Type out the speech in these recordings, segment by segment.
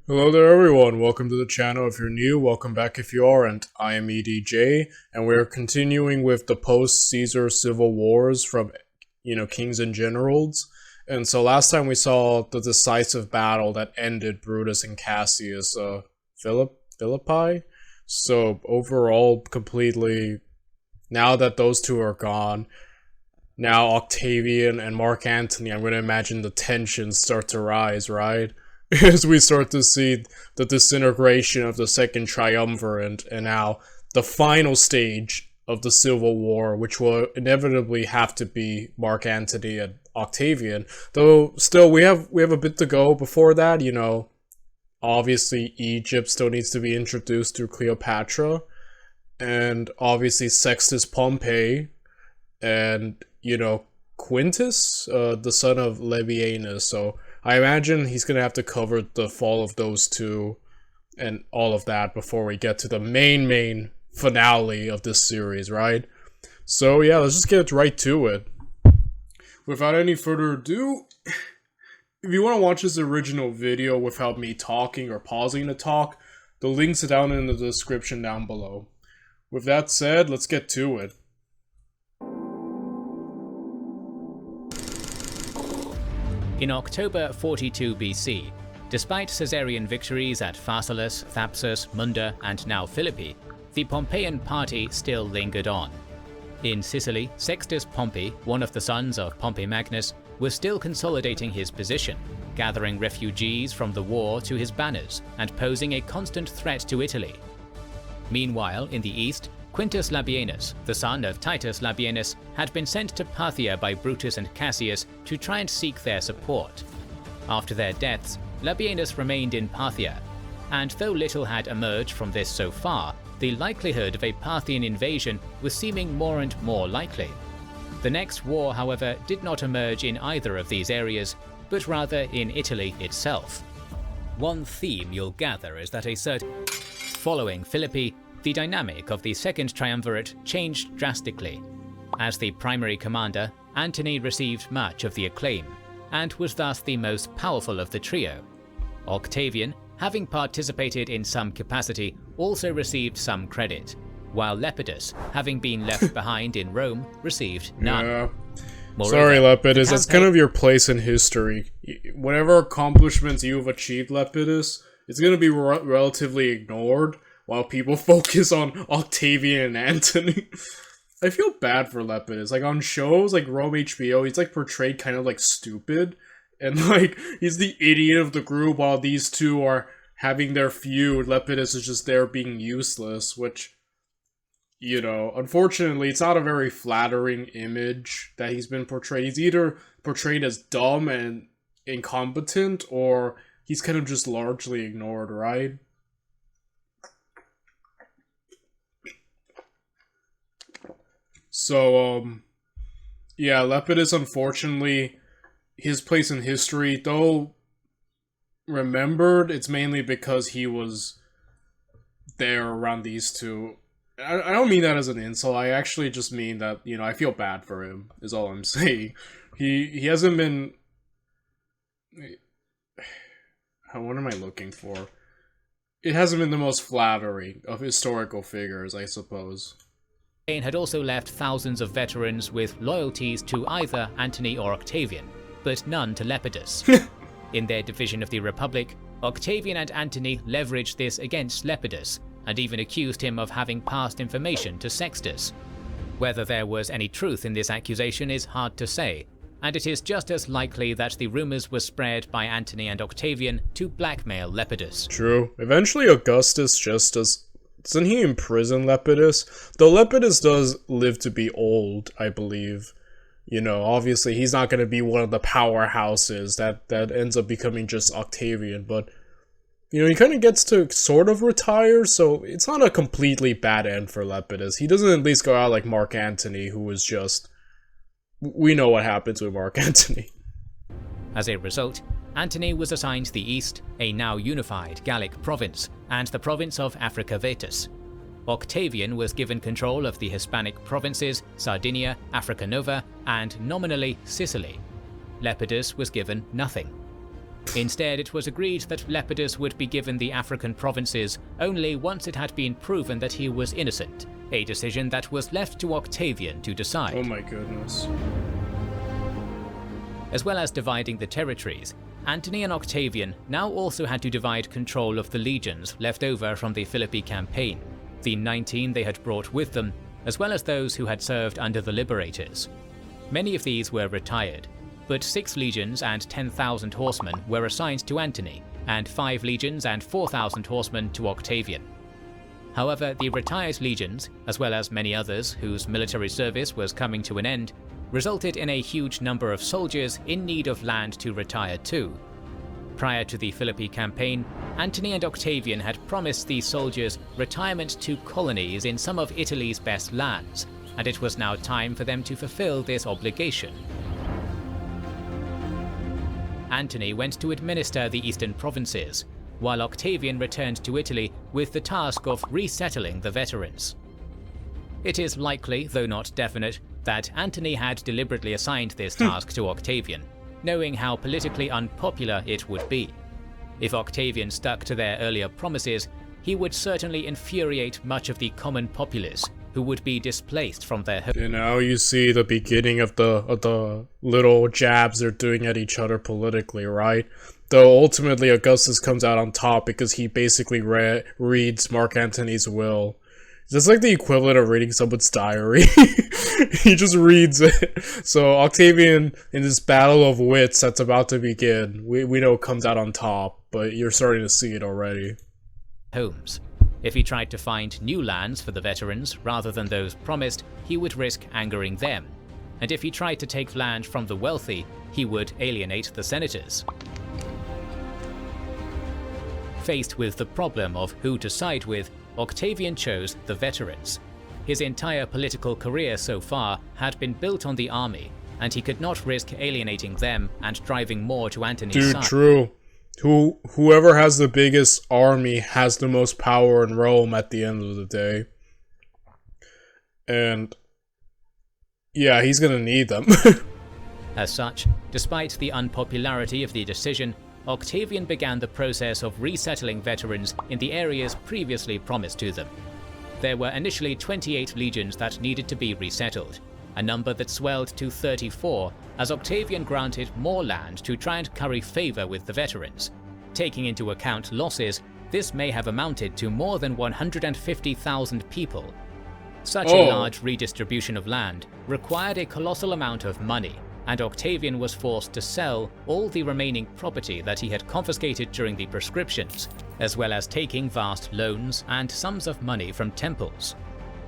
Hello there everyone, welcome to the channel if you're new, welcome back if you aren't. I am EDJ, and we're continuing with the post-Caesar civil wars from, Kings and Generals. And so last time we saw the decisive battle that ended Brutus and Cassius, Philippi? So overall, completely, now that those two are gone, now Octavian and Mark Antony, I'm going to imagine the tensions start to rise, right? As we start to see the disintegration of the Second Triumvirate and now the final stage of the Civil War, which will inevitably have to be Mark Antony and Octavian. Though still we have a bit to go before that, Obviously Egypt still needs to be introduced through Cleopatra, and obviously Sextus Pompey and Quintus, the son of Labienus. So I imagine he's gonna have to cover the fall of those two and all of that before we get to the main finale of this series, right? So yeah, let's just get right to it. Without any further ado, if you want to watch this original video without me talking or pausing to talk, the links are down in the description down below. With that said, let's get to it. In October 42 BC, despite Caesarian victories at Phaselis, Thapsus, Munda, and now Philippi, the Pompeian party still lingered on. In Sicily, Sextus Pompey, one of the sons of Pompey Magnus, was still consolidating his position, gathering refugees from the war to his banners and posing a constant threat to Italy. Meanwhile, in the east, Quintus Labienus, the son of Titus Labienus, had been sent to Parthia by Brutus and Cassius to try and seek their support. After their deaths, Labienus remained in Parthia, and though little had emerged from this so far, the likelihood of a Parthian invasion was seeming more and more likely. The next war, however, did not emerge in either of these areas, but rather in Italy itself. One theme you'll gather is that following Philippi, the dynamic of the Second Triumvirate changed drastically. As the primary commander, Antony received much of the acclaim, and was thus the most powerful of the trio. Octavian, having participated in some capacity, also received some credit, while Lepidus, having been left behind in Rome, received none. Yeah. Moreover, sorry, Lepidus, that's kind of your place in history. Whatever accomplishments you've achieved, Lepidus, it's going to be relatively ignored, while people focus on Octavian and Antony. I feel bad for Lepidus. Like, on shows like Rome HBO, he's like portrayed kind of like stupid. And like, he's the idiot of the group while these two are having their feud. Lepidus is just there being useless, which, unfortunately, it's not a very flattering image that he's been portrayed. He's either portrayed as dumb and incompetent, or he's kind of just largely ignored, right? So, yeah, Lepidus, unfortunately, his place in history, though remembered, it's mainly because he was there around these two. I don't mean that as an insult, I actually just mean that, I feel bad for him, is all I'm saying. He hasn't been... What am I looking for? It hasn't been the most flattering of historical figures, I suppose. Had also left thousands of veterans with loyalties to either Antony or Octavian, but none to Lepidus. In their division of the Republic, Octavian and Antony leveraged this against Lepidus, and even accused him of having passed information to Sextus. Whether there was any truth in this accusation is hard to say, and it is just as likely that the rumors were spread by Antony and Octavian to blackmail Lepidus. True. Eventually Augustus doesn't he imprison Lepidus? Though Lepidus does live to be old, I believe. Obviously he's not going to be one of the powerhouses that ends up becoming just Octavian, but, he kind of gets to sort of retire, so it's not a completely bad end for Lepidus. He doesn't at least go out like Mark Antony, who was just... We know what happens with Mark Antony. As a result, Antony was assigned the East, a now unified Gallic province, and the province of Africa Vetus. Octavian was given control of the Hispanic provinces, Sardinia, Africa Nova, and nominally Sicily. Lepidus was given nothing. Instead, it was agreed that Lepidus would be given the African provinces only once it had been proven that he was innocent, a decision that was left to Octavian to decide. Oh my goodness. As well as dividing the territories, Antony and Octavian now also had to divide control of the legions left over from the Philippi campaign, the 19 they had brought with them, as well as those who had served under the liberators. Many of these were retired, but 6 legions and 10,000 horsemen were assigned to Antony, and 5 legions and 4,000 horsemen to Octavian. However, the retired legions, as well as many others whose military service was coming to an end, resulted in a huge number of soldiers in need of land to retire to. Prior to the Philippi campaign, Antony and Octavian had promised these soldiers retirement to colonies in some of Italy's best lands, and it was now time for them to fulfill this obligation. Antony went to administer the eastern provinces, while Octavian returned to Italy with the task of resettling the veterans. It is likely, though not definite, that Antony had deliberately assigned this task to Octavian, knowing how politically unpopular it would be. If Octavian stuck to their earlier promises, he would certainly infuriate much of the common populace, who would be displaced from their homes. You know, you see the beginning of the little jabs they're doing at each other politically, right? Though ultimately Augustus comes out on top because he basically reads Mark Antony's will. It's like the equivalent of reading someone's diary. He just reads it. So Octavian, in this battle of wits that's about to begin, we know comes out on top, but you're starting to see it already. Homes. If he tried to find new lands for the veterans rather than those promised, he would risk angering them. And if he tried to take land from the wealthy, he would alienate the senators. Faced with the problem of who to side with, Octavian chose the veterans. His entire political career so far had been built on the army, and he could not risk alienating them and driving more to Antony's side. Dude, true. Whoever has the biggest army has the most power in Rome at the end of the day. And yeah, he's gonna need them. As such, despite the unpopularity of the decision, Octavian began the process of resettling veterans in the areas previously promised to them. There were initially 28 legions that needed to be resettled, a number that swelled to 34 as Octavian granted more land to try and curry favor with the veterans. Taking into account losses, this may have amounted to more than 150,000 people. Such a large redistribution of land required a colossal amount of money, and Octavian was forced to sell all the remaining property that he had confiscated during the proscriptions, as well as taking vast loans and sums of money from temples.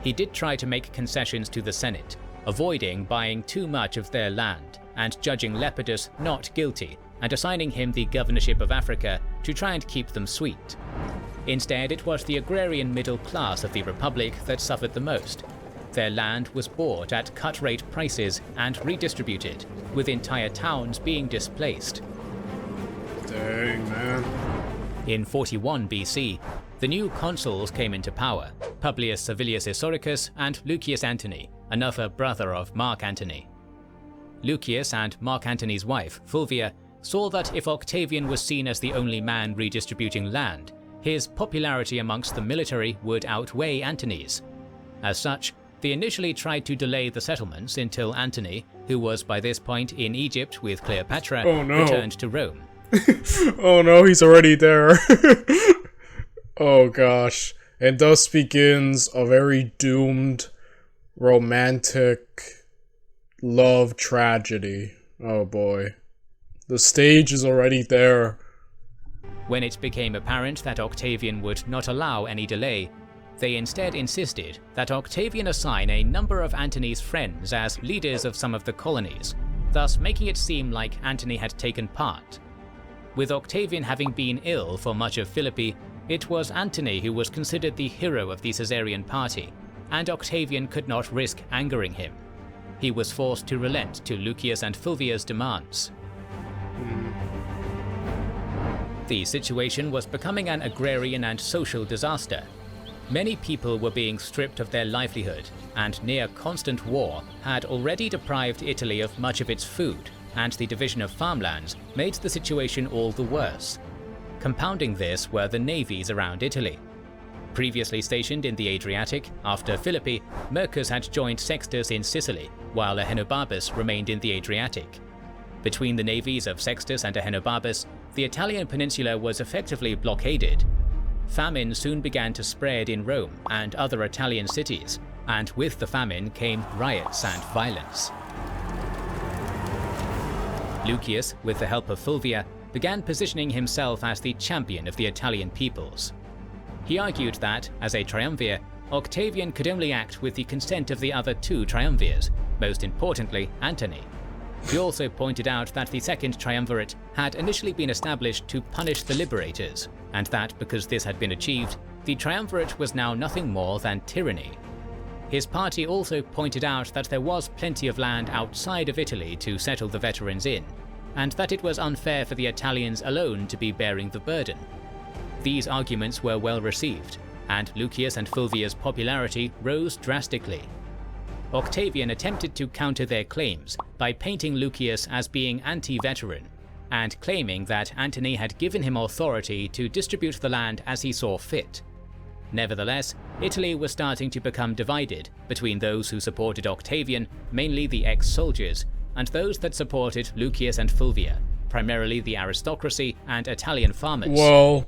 He did try to make concessions to the Senate, avoiding buying too much of their land, and judging Lepidus not guilty, and assigning him the governorship of Africa to try and keep them sweet. Instead, it was the agrarian middle class of the Republic that suffered the most. Their land was bought at cut-rate prices and redistributed, with entire towns being displaced. Dang, man. In 41 BC, the new consuls came into power, Publius Servilius Esoricus and Lucius Antony, another brother of Mark Antony. Lucius and Mark Antony's wife, Fulvia, saw that if Octavian was seen as the only man redistributing land, his popularity amongst the military would outweigh Antony's. As such, they initially tried to delay the settlements until Antony, who was by this point in Egypt with Cleopatra, returned to Rome. Oh no, he's already there. Oh gosh. And thus begins a very doomed, romantic love tragedy. Oh boy. The stage is already there. When it became apparent that Octavian would not allow any delay, they instead insisted that Octavian assign a number of Antony's friends as leaders of some of the colonies, thus making it seem like Antony had taken part. With Octavian having been ill for much of Philippi, it was Antony who was considered the hero of the Caesarian party, and Octavian could not risk angering him. He was forced to relent to Lucius and Fulvia's demands. The situation was becoming an agrarian and social disaster. Many people were being stripped of their livelihood, and near constant war had already deprived Italy of much of its food, and the division of farmlands made the situation all the worse. Compounding this were the navies around Italy. Previously stationed in the Adriatic, after Philippi, Mercus had joined Sextus in Sicily, while Ahenobarbus remained in the Adriatic. Between the navies of Sextus and Ahenobarbus, the Italian peninsula was effectively blockaded. Famine soon began to spread in Rome and other Italian cities, and with the famine came riots and violence. Lucius, with the help of Fulvia, began positioning himself as the champion of the Italian peoples. He argued that, as a triumvir, Octavian could only act with the consent of the other two triumvirs, most importantly Antony. He also pointed out that the second triumvirate had initially been established to punish the liberators, and that because this had been achieved, the triumvirate was now nothing more than tyranny. His party also pointed out that there was plenty of land outside of Italy to settle the veterans in, and that it was unfair for the Italians alone to be bearing the burden. These arguments were well received, and Lucius and Fulvia's popularity rose drastically. Octavian attempted to counter their claims by painting Lucius as being anti-veteran, and claiming that Antony had given him authority to distribute the land as he saw fit. Nevertheless, Italy was starting to become divided between those who supported Octavian, mainly the ex-soldiers, and those that supported Lucius and Fulvia, primarily the aristocracy and Italian farmers. Well,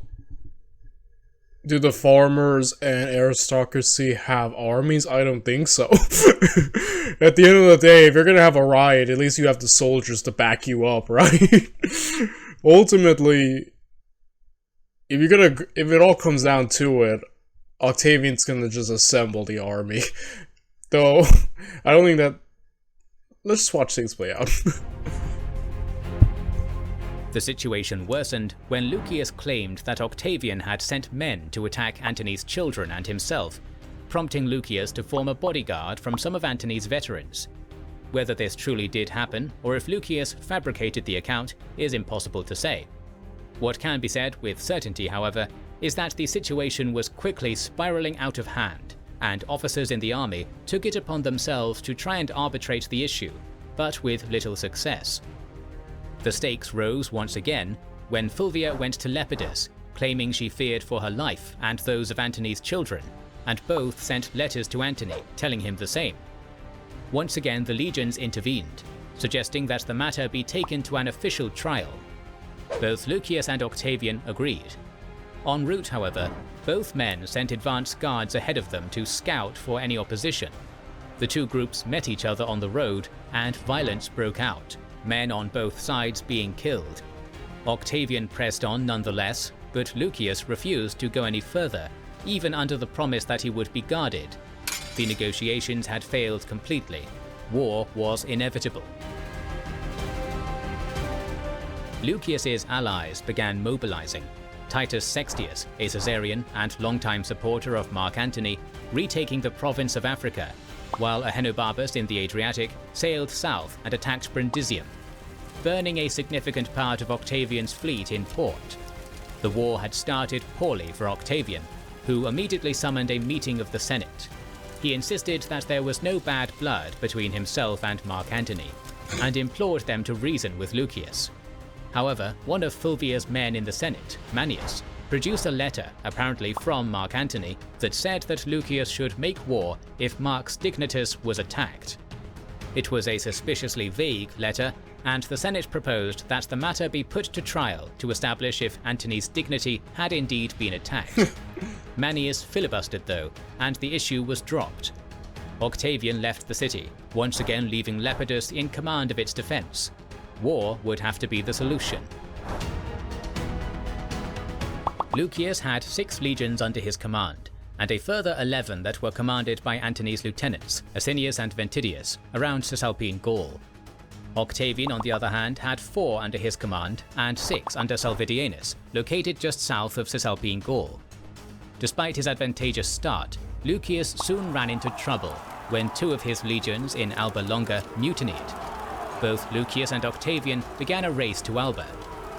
do the farmers and aristocracy have armies? I don't think so. At the end of the day, if you're gonna have a riot, at least you have the soldiers to back you up, right? Ultimately, if it all comes down to it, Octavian's gonna just assemble the army. Though, I don't think that... Let's just watch things play out. The situation worsened when Lucius claimed that Octavian had sent men to attack Antony's children and himself, prompting Lucius to form a bodyguard from some of Antony's veterans. Whether this truly did happen, or if Lucius fabricated the account, is impossible to say. What can be said with certainty, however, is that the situation was quickly spiraling out of hand, and officers in the army took it upon themselves to try and arbitrate the issue, but with little success. The stakes rose once again when Fulvia went to Lepidus, claiming she feared for her life and those of Antony's children, and both sent letters to Antony telling him the same. Once again the legions intervened, suggesting that the matter be taken to an official trial. Both Lucius and Octavian agreed. En route, however, both men sent advance guards ahead of them to scout for any opposition. The two groups met each other on the road, and violence broke out, men on both sides being killed. Octavian pressed on nonetheless, but Lucius refused to go any further, even under the promise that he would be guarded. The negotiations had failed completely. War was inevitable. Lucius's allies began mobilizing. Titus Sextius, a Caesarian and longtime supporter of Mark Antony, retaking the province of Africa, while Ahenobarbus in the Adriatic sailed south and attacked Brundisium, burning a significant part of Octavian's fleet in port. The war had started poorly for Octavian, who immediately summoned a meeting of the Senate. He insisted that there was no bad blood between himself and Mark Antony, and implored them to reason with Lucius. However, one of Fulvia's men in the Senate, Manius, produced a letter, apparently from Mark Antony, that said that Lucius should make war if Mark's dignitas was attacked. It was a suspiciously vague letter, and the Senate proposed that the matter be put to trial to establish if Antony's dignity had indeed been attacked. Manius filibustered though, and the issue was dropped. Octavian left the city, once again leaving Lepidus in command of its defense. War would have to be the solution. Lucius had 6 legions under his command, and a further 11 that were commanded by Antony's lieutenants, Asinius and Ventidius, around Cisalpine Gaul. Octavian, on the other hand, had 4 under his command and 6 under Salvidienus, located just south of Cisalpine Gaul. Despite his advantageous start, Lucius soon ran into trouble when 2 of his legions in Alba Longa mutinied. Both Lucius and Octavian began a race to Alba,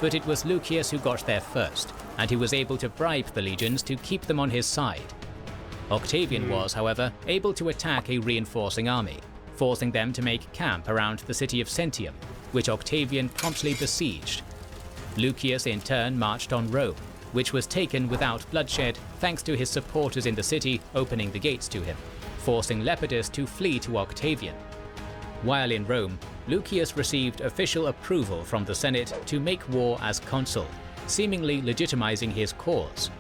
but it was Lucius who got there first, and he was able to bribe the legions to keep them on his side. Octavian was, however, able to attack a reinforcing army, forcing them to make camp around the city of Centium. which Octavian promptly besieged. Lucius in turn marched on Rome, which was taken without bloodshed thanks to his supporters in the city opening the gates to him, forcing Lepidus to flee to Octavian. While in Rome, Lucius received official approval from the Senate to make war as consul, seemingly legitimizing his cause.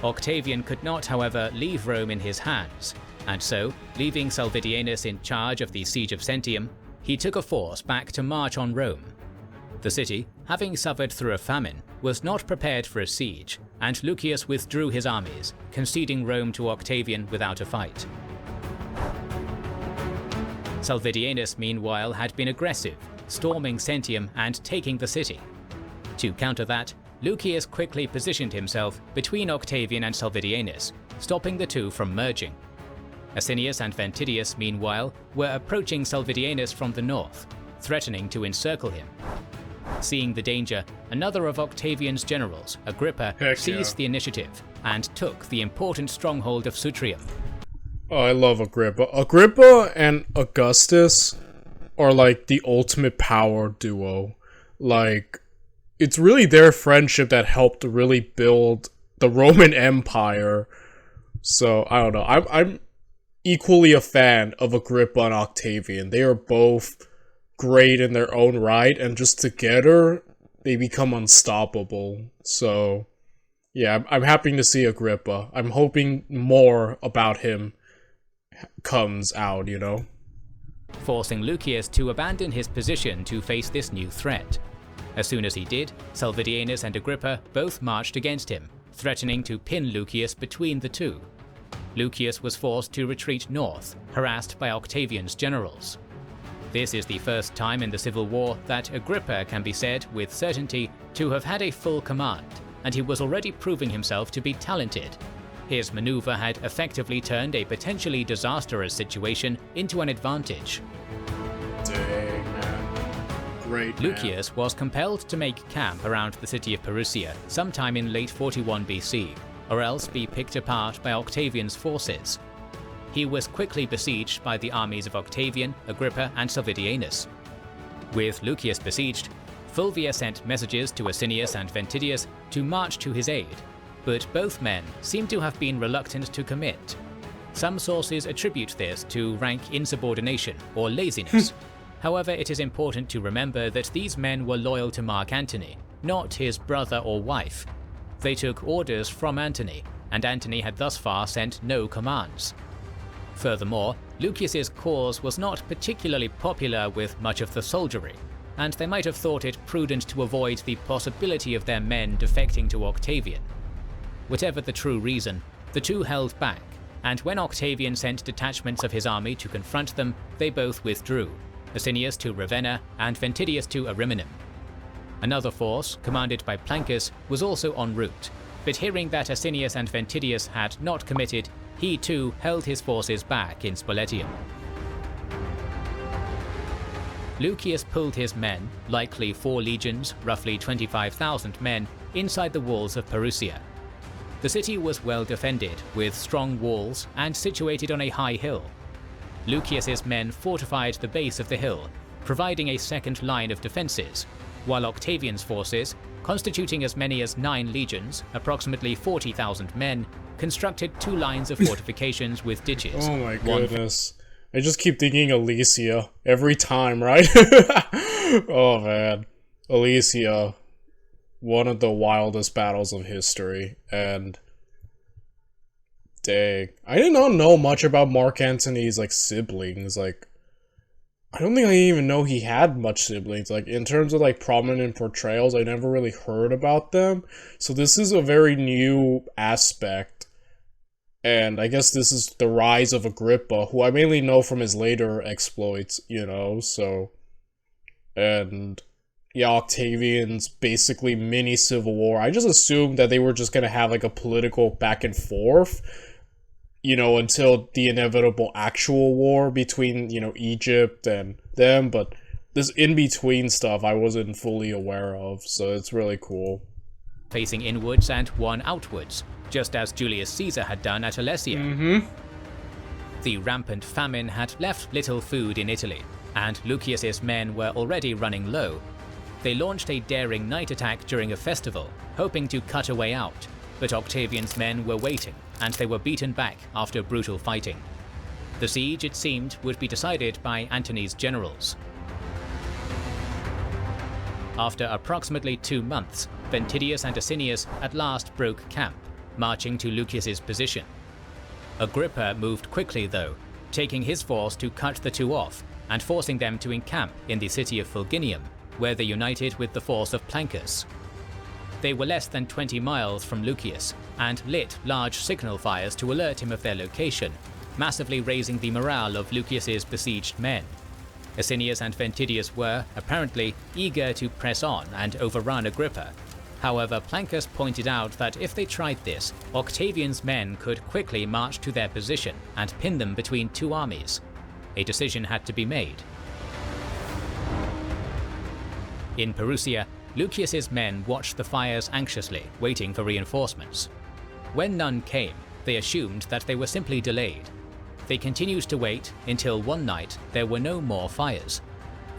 Octavian could not, however, leave Rome in his hands, and so, leaving Salvidienus in charge of the siege of Sentium, he took a force back to march on Rome. The city, having suffered through a famine, was not prepared for a siege, and Lucius withdrew his armies, conceding Rome to Octavian without a fight. Salvidienus, meanwhile, had been aggressive, storming Sentium and taking the city. To counter that, Lucius quickly positioned himself between Octavian and Salvidienus, stopping the two from merging. Asinius and Ventidius, meanwhile, were approaching Salvidienus from the north, threatening to encircle him. Seeing the danger, another of Octavian's generals, Agrippa, seized the initiative and took the important stronghold of Sutrium. Oh, I love Agrippa. Agrippa and Augustus are like the ultimate power duo. Like, it's really their friendship that helped to really build the Roman Empire. So, I don't know. I'm equally a fan of Agrippa and Octavian. They are both great in their own right, and just together, they become unstoppable. So, yeah, I'm happy to see Agrippa. I'm hoping more about him comes out, you know? Forcing Lucius to abandon his position to face this new threat. As soon as he did, Salvidienus and Agrippa both marched against him, threatening to pin Lucius between the two. Lucius was forced to retreat north, harassed by Octavian's generals. This is the first time in the civil war that Agrippa can be said with certainty to have had a full command, and he was already proving himself to be talented. His maneuver had effectively turned a potentially disastrous situation into an advantage. Dang, man. Great, man. Lucius was compelled to make camp around the city of Perusia sometime in late 41 BC, or else be picked apart by Octavian's forces. He was quickly besieged by the armies of Octavian, Agrippa, and Salvidienus. With Lucius besieged, Fulvia sent messages to Asinius and Ventidius to march to his aid, but both men seem to have been reluctant to commit. Some sources attribute this to rank insubordination or laziness. However, it is important to remember that these men were loyal to Mark Antony, not his brother or wife. They took orders from Antony, and Antony had thus far sent no commands. Furthermore, Lucius's cause was not particularly popular with much of the soldiery, and they might have thought it prudent to avoid the possibility of their men defecting to Octavian. Whatever the true reason, the two held back, and when Octavian sent detachments of his army to confront them, they both withdrew, Asinius to Ravenna and Ventidius to Ariminum. Another force, commanded by Plancus, was also en route, but hearing that Asinius and Ventidius had not committed, he too held his forces back in Spoletium. Lucius pulled his men, likely 4 legions, roughly 25,000 men, inside the walls of Perusia. The city was well defended, with strong walls and situated on a high hill. Lucius's men fortified the base of the hill, providing a second line of defences, while Octavian's forces, constituting as many as 9 legions, approximately 40,000 men, constructed 2 lines of fortifications with ditches. Oh my goodness. I just keep thinking Alesia every time, right? Oh man. Alesia, one of the wildest battles of history, and dang. I did not know much about Mark Antony's like siblings. Like, I don't think I even know he had much siblings. Like, in terms of like prominent portrayals, I never really heard about them. So this is a very new aspect. And I guess this is the rise of Agrippa, who I mainly know from his later exploits, you know, so. And yeah, Octavian's basically mini civil war. I just assumed that they were just gonna have like a political back and forth, you know, until the inevitable actual war between, you know, Egypt and them, but this in-between stuff I wasn't fully aware of, so it's really cool. Facing inwards and one outwards, just as Julius Caesar had done at Alesia. The rampant famine had left little food in Italy, and Lucius's men were already running low. They launched a daring night attack during a festival, hoping to cut a way out, but Octavian's men were waiting, and they were beaten back after brutal fighting. The siege, it seemed, would be decided by Antony's generals. After approximately 2 months, Ventidius and Asinius at last broke camp, marching to Lucius's position. Agrippa moved quickly though, taking his force to cut the two off and forcing them to encamp in the city of Fulginium, where they united with the force of Plancus. They were less than 20 miles from Lucius and lit large signal fires to alert him of their location, massively raising the morale of Lucius's besieged men. Asinius and Ventidius were, apparently, eager to press on and overrun Agrippa. However, Plancus pointed out that if they tried this, Octavian's men could quickly march to their position and pin them between two armies. A decision had to be made. In Perusia, Lucius's men watched the fires anxiously, waiting for reinforcements. When none came, they assumed that they were simply delayed. They continued to wait until one night there were no more fires.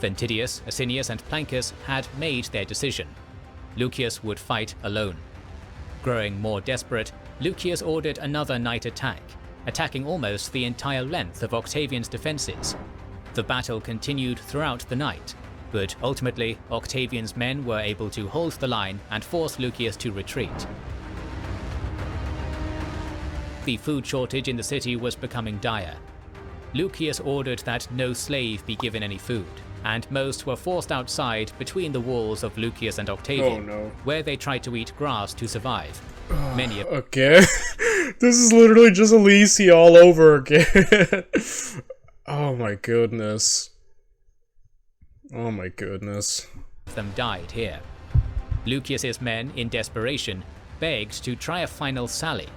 Ventidius, Asinius and Plancus had made their decision. Lucius would fight alone. Growing more desperate, Lucius ordered another night attack, attacking almost the entire length of Octavian's defences. The battle continued throughout the night, but ultimately Octavian's men were able to hold the line and force Lucius to retreat. The food shortage in the city was becoming dire. Lucius ordered that no slave be given any food, and most were forced outside between the walls of Lucius and Octavian, where they tried to eat grass to survive. Many of Okay. This is literally just Elysia all over again. Oh my goodness. Oh my goodness. them died here. Lucius's men, in desperation, begged to try a final sally.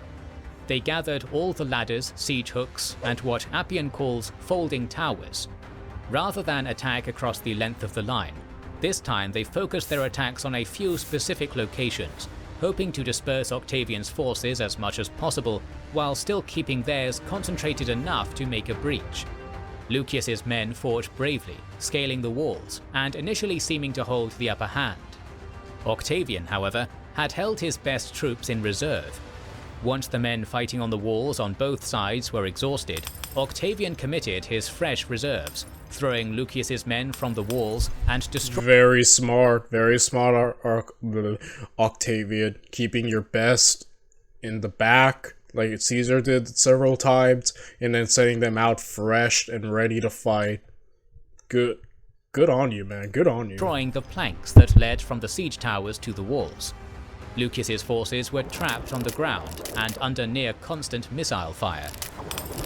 They gathered all the ladders, siege hooks, and what Appian calls folding towers. Rather than attack across the length of the line, this time they focused their attacks on a few specific locations, hoping to disperse Octavian's forces as much as possible, while still keeping theirs concentrated enough to make a breach. Lucius's men fought bravely, scaling the walls, and initially seeming to hold the upper hand. Octavian, however, had held his best troops in reserve. Once the men fighting on the walls on both sides were exhausted, Octavian committed his fresh reserves, throwing Lucius's men from the walls and destroying. Very smart, Octavian, keeping your best in the back, like Caesar did several times, and then sending them out fresh and ready to fight. Good on you, man. Good on you. Destroying the planks that led from the siege towers to the walls. Lucius's forces were trapped on the ground and under near constant missile fire.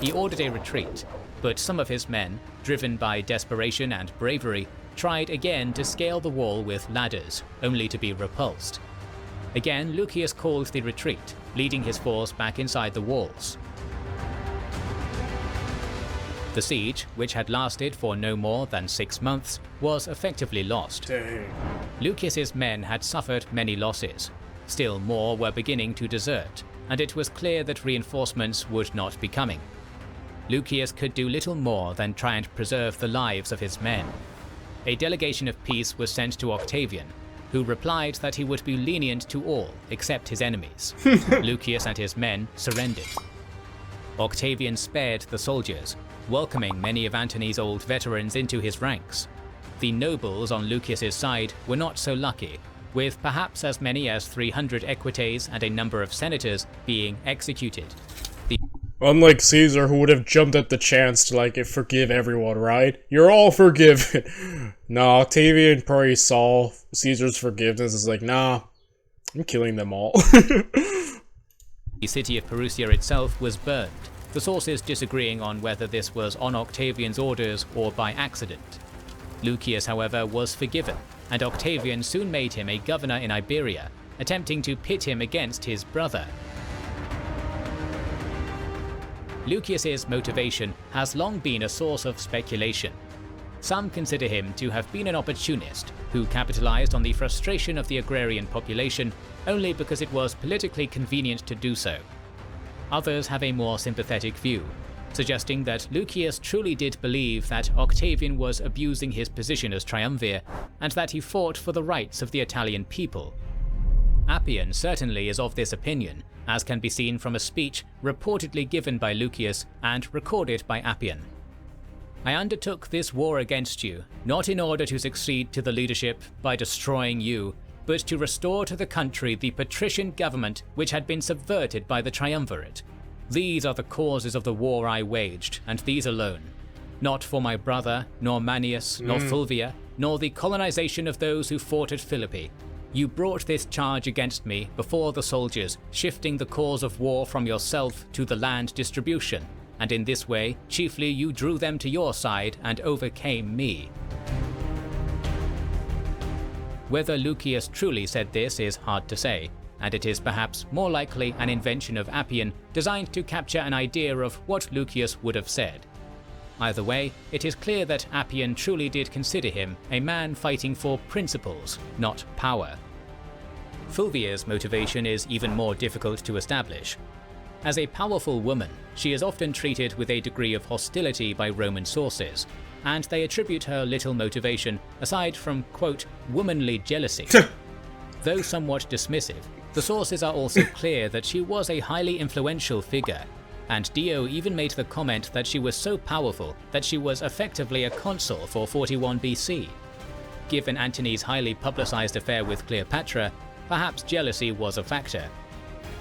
He ordered a retreat, but some of his men, driven by desperation and bravery, tried again to scale the wall with ladders, only to be repulsed. Again, Lucius called the retreat, leading his force back inside the walls. The siege, which had lasted for no more than 6 months, was effectively lost. Dang. Lucius's men had suffered many losses. Still more were beginning to desert, and it was clear that reinforcements would not be coming. Lucius could do little more than try and preserve the lives of his men. A delegation of peace was sent to Octavian, who replied that he would be lenient to all except his enemies. Lucius and his men surrendered. Octavian spared the soldiers, welcoming many of Antony's old veterans into his ranks. The nobles on Lucius's side were not so lucky, with perhaps as many as 300 equites and a number of senators being executed. Unlike Caesar, who would have jumped at the chance to, forgive everyone, right? You're all forgiven. Nah, Octavian probably saw Caesar's forgiveness as nah, I'm killing them all. The city of Perusia itself was burned, the sources disagreeing on whether this was on Octavian's orders or by accident. Lucius, however, was forgiven, and Octavian soon made him a governor in Iberia, attempting to pit him against his brother. Lucius's motivation has long been a source of speculation. Some consider him to have been an opportunist who capitalized on the frustration of the agrarian population only because it was politically convenient to do so. Others have a more sympathetic view. suggesting that Lucius truly did believe that Octavian was abusing his position as triumvir and that he fought for the rights of the Italian people. Appian certainly is of this opinion, as can be seen from a speech reportedly given by Lucius and recorded by Appian. "I undertook this war against you, not in order to succeed to the leadership by destroying you, but to restore to the country the patrician government which had been subverted by the triumvirate. These are the causes of the war I waged, and these alone. Not for my brother, nor Manius, nor Fulvia, nor the colonization of those who fought at Philippi. You brought this charge against me before the soldiers, shifting the cause of war from yourself to the land distribution, and in this way, chiefly you drew them to your side and overcame me." Whether Lucius truly said this is hard to say, and it is perhaps more likely an invention of Appian designed to capture an idea of what Lucius would have said. Either way, it is clear that Appian truly did consider him a man fighting for principles, not power. Fulvia's motivation is even more difficult to establish. As a powerful woman, she is often treated with a degree of hostility by Roman sources, and they attribute her little motivation aside from, quote, womanly jealousy. Though somewhat dismissive, the sources are also clear that she was a highly influential figure, and Dio even made the comment that she was so powerful that she was effectively a consul for 41 BC. Given Antony's highly publicized affair with Cleopatra, perhaps jealousy was a factor.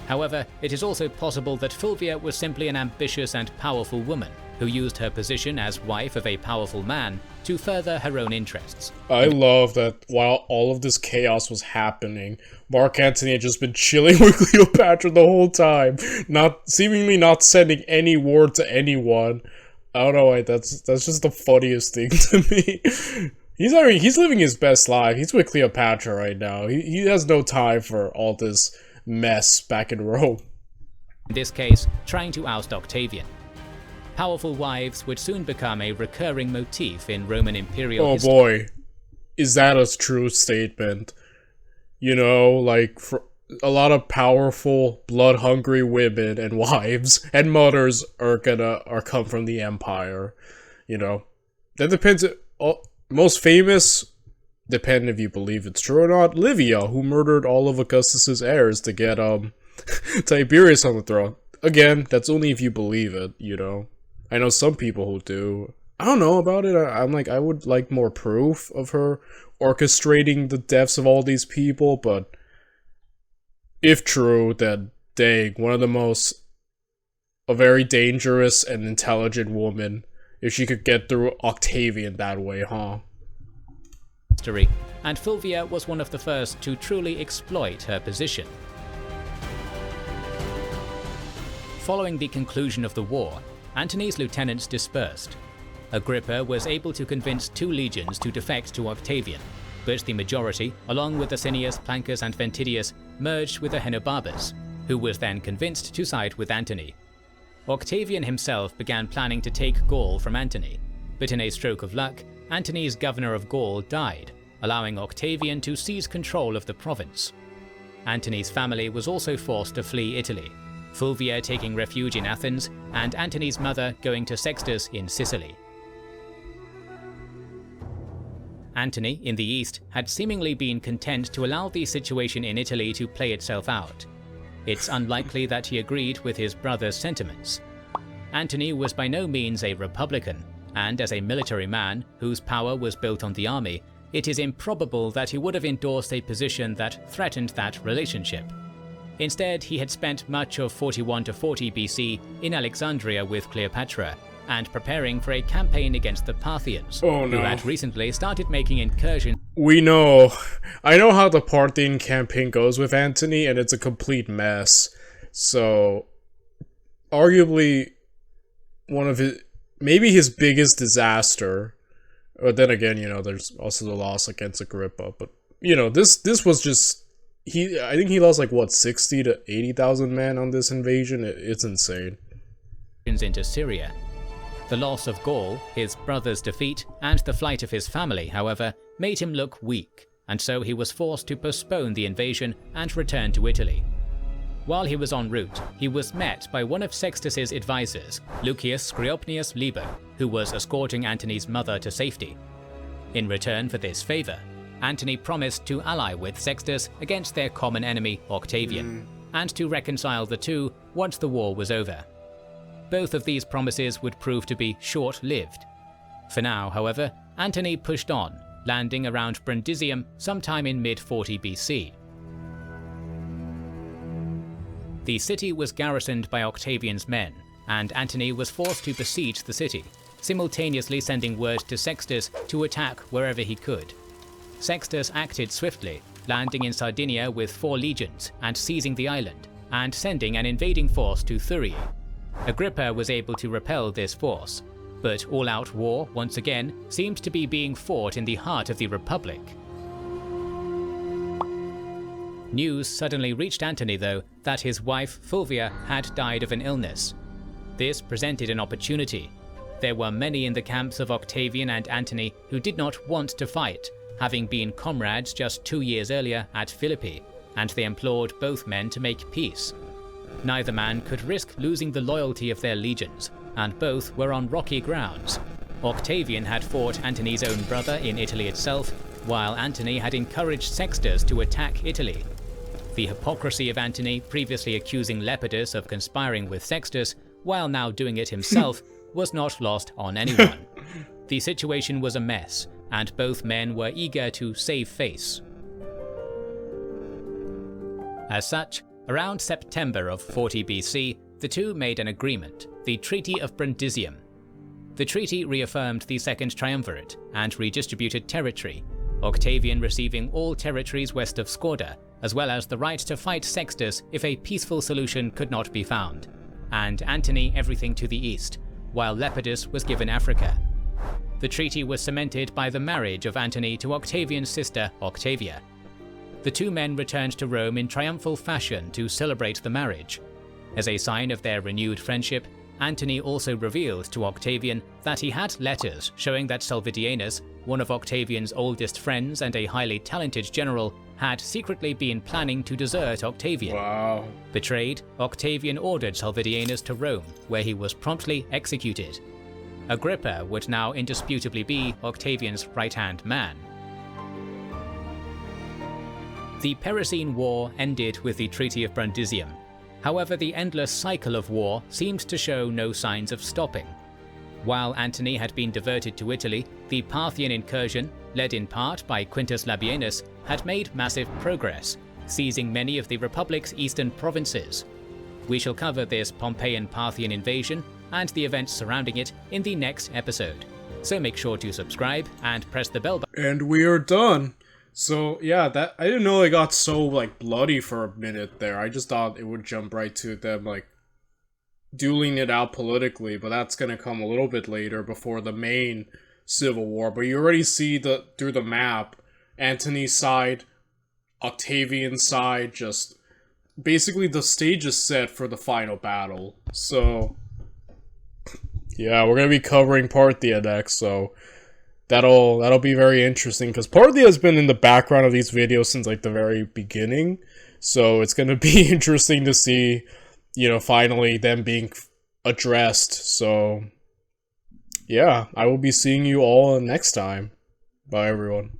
However, it is also possible that Fulvia was simply an ambitious and powerful woman who used her position as wife of a powerful man to further her own interests. I love that while all of this chaos was happening, Mark Antony had just been chilling with Cleopatra the whole time, seemingly not sending any word to anyone. I don't know why, that's just the funniest thing to me. He's living his best life. He's with Cleopatra right now. He has no time for all this mess back in Rome. In this case, trying to oust Octavian. Powerful wives would soon become a recurring motif in Roman imperial history. Oh boy, is that a true statement? You know, like, for a lot of powerful, blood-hungry women and wives and mothers are come from the empire. You know, that depends. Most famous, depending if you believe it's true or not, Livia, who murdered all of Augustus's heirs to get Tiberius on the throne. Again, that's only if you believe it. You know. I know some people who do. I don't know about it. I would like more proof of her orchestrating the deaths of all these people, but if true, then dang, a very dangerous and intelligent woman, if she could get through Octavian that way, huh? And Fulvia was one of the first to truly exploit her position. Following the conclusion of the war, Antony's lieutenants dispersed. Agrippa was able to convince 2 legions to defect to Octavian, but the majority, along with Asinius, Plancus and Ventidius, merged with the Ahenobarbus, who was then convinced to side with Antony. Octavian himself began planning to take Gaul from Antony, but in a stroke of luck, Antony's governor of Gaul died, allowing Octavian to seize control of the province. Antony's family was also forced to flee Italy, Fulvia taking refuge in Athens, and Antony's mother going to Sextus in Sicily. Antony, in the east, had seemingly been content to allow the situation in Italy to play itself out. It's unlikely that he agreed with his brother's sentiments. Antony was by no means a republican, and as a military man whose power was built on the army, it is improbable that he would have endorsed a position that threatened that relationship. Instead, he had spent much of 41 to 40 BC in Alexandria with Cleopatra, and preparing for a campaign against the Parthians, who had recently started making incursions. I know how the Parthian campaign goes with Antony, and it's a complete mess. So, arguably, maybe his biggest disaster. But then again, you know, there's also the loss against Agrippa. But, you know, this was just, I think he lost like, what, 60 to 80,000 men on this invasion? It's insane. Into Syria. The loss of Gaul, his brother's defeat, and the flight of his family, however, made him look weak, and so he was forced to postpone the invasion and return to Italy. While he was en route, he was met by one of Sextus's advisors, Lucius Scriopnius Liber, who was escorting Antony's mother to safety. In return for this favor, Antony promised to ally with Sextus against their common enemy, Octavian, and to reconcile the two once the war was over. Both of these promises would prove to be short-lived. For now, however, Antony pushed on, landing around Brundisium sometime in mid-40 BC. The city was garrisoned by Octavian's men, and Antony was forced to besiege the city, simultaneously sending word to Sextus to attack wherever he could. Sextus acted swiftly, landing in Sardinia with 4 legions and seizing the island, and sending an invading force to Thurii. Agrippa was able to repel this force, but all-out war, once again, seemed to be being fought in the heart of the Republic. News suddenly reached Antony, though, that his wife, Fulvia, had died of an illness. This presented an opportunity. There were many in the camps of Octavian and Antony who did not want to fight, having been comrades just 2 years earlier at Philippi, and they implored both men to make peace. Neither man could risk losing the loyalty of their legions, and both were on rocky grounds. Octavian had fought Antony's own brother in Italy itself, while Antony had encouraged Sextus to attack Italy. The hypocrisy of Antony, previously accusing Lepidus of conspiring with Sextus, while now doing it himself, was not lost on anyone. The situation was a mess, and both men were eager to save face. As such, around September of 40 BC, the two made an agreement, the Treaty of Brundisium. The treaty reaffirmed the Second Triumvirate and redistributed territory, Octavian receiving all territories west of Scorda, as well as the right to fight Sextus if a peaceful solution could not be found, and Antony everything to the east, while Lepidus was given Africa. The treaty was cemented by the marriage of Antony to Octavian's sister, Octavia. The two men returned to Rome in triumphal fashion to celebrate the marriage. As a sign of their renewed friendship, Antony also revealed to Octavian that he had letters showing that Salvidienus, one of Octavian's oldest friends and a highly talented general, had secretly been planning to desert Octavian. Wow. Betrayed, Octavian ordered Salvidienus to Rome, where he was promptly executed. Agrippa would now indisputably be Octavian's right-hand man. The Perusine War ended with the Treaty of Brundisium. However, the endless cycle of war seemed to show no signs of stopping. While Antony had been diverted to Italy, the Parthian incursion, led in part by Quintus Labienus, had made massive progress, seizing many of the Republic's eastern provinces. We shall cover this Pompeian-Parthian invasion and the events surrounding it in the next episode. So make sure to subscribe and press the bell button. And we are done. So yeah, that I didn't know it got so like bloody for a minute there. I just thought it would jump right to them like dueling it out politically, but that's gonna come a little bit later before the main civil war. But you already see through the map, Antony's side, Octavian's side, just basically the stage is set for the final battle. So yeah, we're gonna be covering Parthia next, so that'll be very interesting, because Parthia has been in the background of these videos since like the very beginning, so it's gonna be interesting to see, you know, finally them being addressed. So yeah, I will be seeing you all next time. Bye everyone.